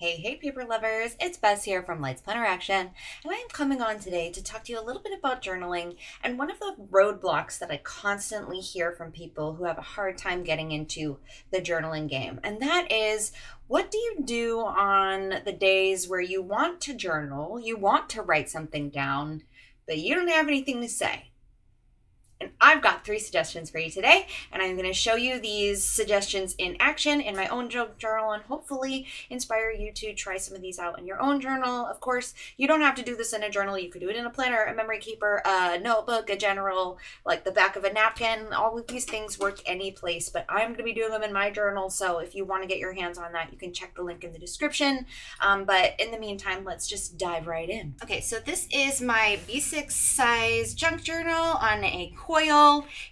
Hey, paper lovers, it's Bess here from Lights Planner Action, and I am coming on today to talk to you a little bit about journaling and one of the roadblocks that I constantly hear from people who have a hard time getting into the journaling game. And that is, what do you do on the days where you want to journal, you want to write something down, but you don't have anything to say? And I've got 3 suggestions for you today, and I'm going to show you these suggestions in action in my own journal and hopefully inspire you to try some of these out in your own journal. Of course, you don't have to do this in a journal. You could do it in a planner, a memory keeper, a notebook, a general, like the back of a napkin. All of these things work any place, but I'm going to be doing them in my journal. So if you want to get your hands on that, you can check the link in the description. But in the meantime, let's just dive right in. Okay, so this is my B6 size junk journal on a coil.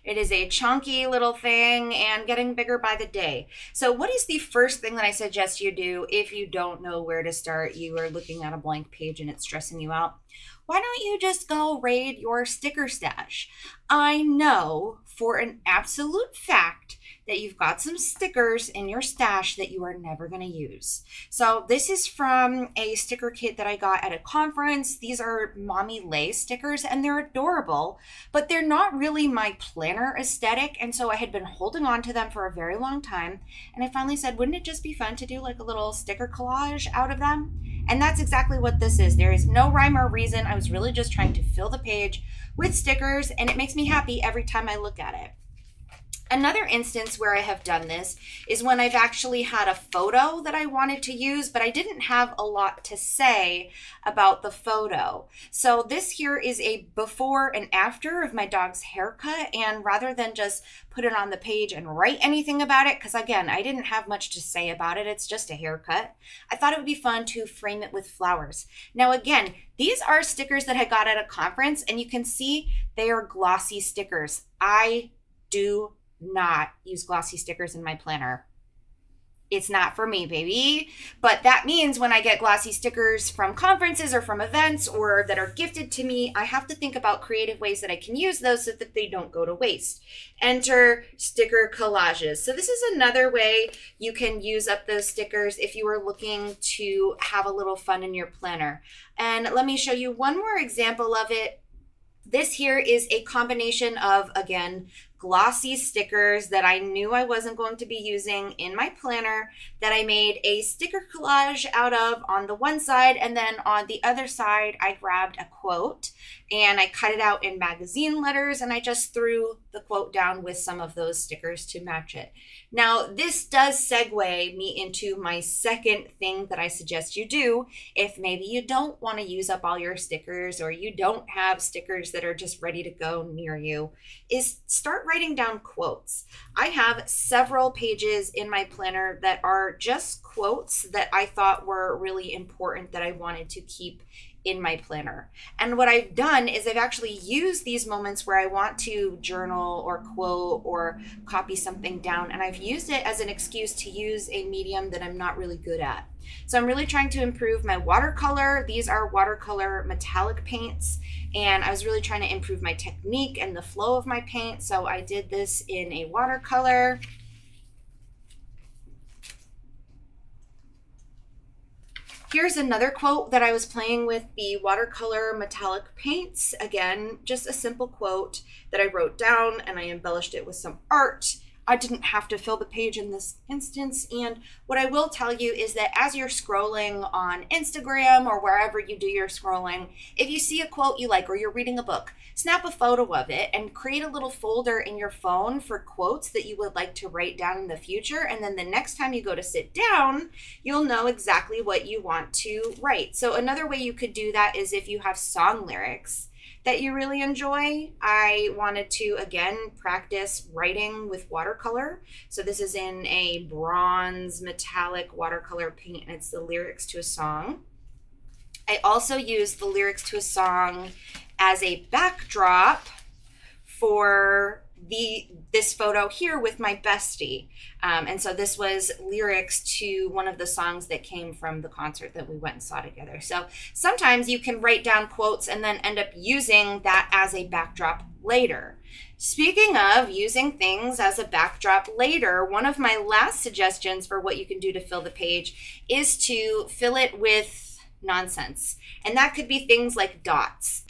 It is a chunky little thing and getting bigger by the day. So what is the first thing that I suggest you do if you don't know where to start? You are looking at a blank page and it's stressing you out. Why don't you just go raid your sticker stash? I know for an absolute fact that you've got some stickers in your stash that you are never going to use. So this is from a sticker kit that I got at a conference. These are Mommy Lay stickers and they're adorable, but they're not really my planner aesthetic. And so I had been holding on to them for a very long time. And I finally said, wouldn't it just be fun to do like a little sticker collage out of them? And that's exactly what this is. There is no rhyme or reason. I was really just trying to fill the page with stickers, and it makes me happy every time I look at it. Another instance where I have done this is when I've actually had a photo that I wanted to use, but I didn't have a lot to say about the photo. So this here is a before and after of my dog's haircut, and rather than just put it on the page and write anything about it, because again, I didn't have much to say about it, it's just a haircut, I thought it would be fun to frame it with flowers. Now again, these are stickers that I got at a conference, and you can see they are glossy stickers. I do not use glossy stickers in my planner. It's not for me, baby. But that means when I get glossy stickers from conferences or from events or that are gifted to me, I have to think about creative ways that I can use those so that they don't go to waste. Enter sticker collages. So this is another way you can use up those stickers if you are looking to have a little fun in your planner. And let me show you one more example of it. This here is a combination of, again, glossy stickers that I knew I wasn't going to be using in my planner that I made a sticker collage out of on the one side, and then on the other side I grabbed a quote and I cut it out in magazine letters and I just threw the quote down with some of those stickers to match it. Now this does segue me into my second thing that I suggest you do if maybe you don't want to use up all your stickers or you don't have stickers that are just ready to go near you, is start writing down quotes. I have several pages in my planner that are just quotes that I thought were really important that I wanted to keep in my planner. And what I've done is I've actually used these moments where I want to journal or quote or copy something down, and I've used it as an excuse to use a medium that I'm not really good at. So I'm really trying to improve my watercolor. These are watercolor metallic paints, and I was really trying to improve my technique and the flow of my paint. So I did this in a watercolor. Here's another quote that I was playing with the watercolor metallic paints. Again, just a simple quote that I wrote down and I embellished it with some art. I didn't have to fill the page in this instance. And what I will tell you is that as you're scrolling on Instagram or wherever you do your scrolling, if you see a quote you like or you're reading a book, snap a photo of it and create a little folder in your phone for quotes that you would like to write down in the future. And then the next time you go to sit down, you'll know exactly what you want to write. So another way you could do that is if you have song lyrics that you really enjoy. I wanted to, again, practice writing with watercolor. So this is in a bronze metallic watercolor paint, and it's the lyrics to a song. I also used the lyrics to a song as a backdrop for this photo here with my bestie. And so this was lyrics to one of the songs that came from the concert that we went and saw together. So sometimes you can write down quotes and then end up using that as a backdrop later. Speaking of using things as a backdrop later, one of my last suggestions for what you can do to fill the page is to fill it with nonsense. And that could be things like dots.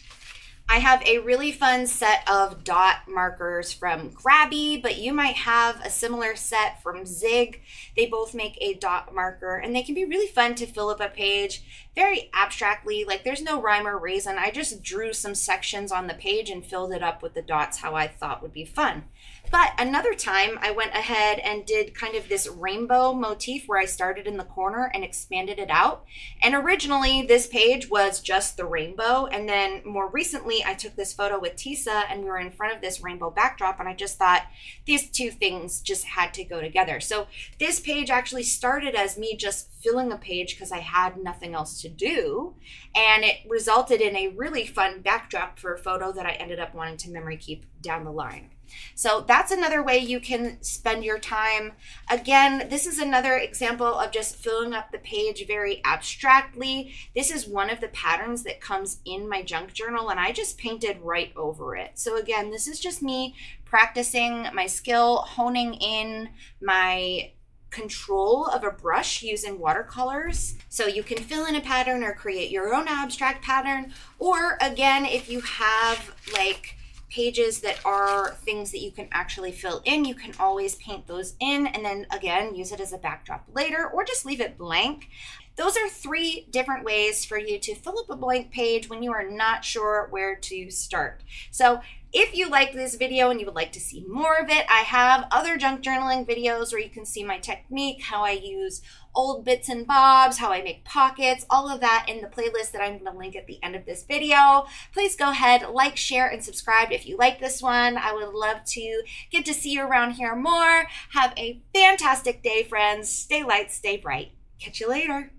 I have a really fun set of dot markers from Grabby, but you might have a similar set from Zig. They both make a dot marker, and they can be really fun to fill up a page very abstractly. Like, there's no rhyme or reason. I just drew some sections on the page and filled it up with the dots how I thought would be fun. But another time I went ahead and did kind of this rainbow motif where I started in the corner and expanded it out. And originally this page was just the rainbow. And then more recently I took this photo with Tisa and we were in front of this rainbow backdrop, and I just thought these two things just had to go together. So this page actually started as me just filling a page because I had nothing else to do. And it resulted in a really fun backdrop for a photo that I ended up wanting to memory keep down the line. So that's another way you can spend your time. Again, this is another example of just filling up the page very abstractly. This is one of the patterns that comes in my junk journal, and I just painted right over it. So again, this is just me practicing my skill, honing in my control of a brush using watercolors. So you can fill in a pattern or create your own abstract pattern. Or again, if you have like pages that are things that you can actually fill in, you can always paint those in and then again use it as a backdrop later, or just leave it blank. Those are 3 different ways for you to fill up a blank page when you are not sure where to start. So if you like this video and you would like to see more of it, I have other junk journaling videos where you can see my technique, how I use old bits and bobs, how I make pockets, all of that in the playlist that I'm going to link at the end of this video. Please go ahead, like, share, and subscribe if you like this one. I would love to get to see you around here more. Have a fantastic day, friends. Stay light, stay bright. Catch you later.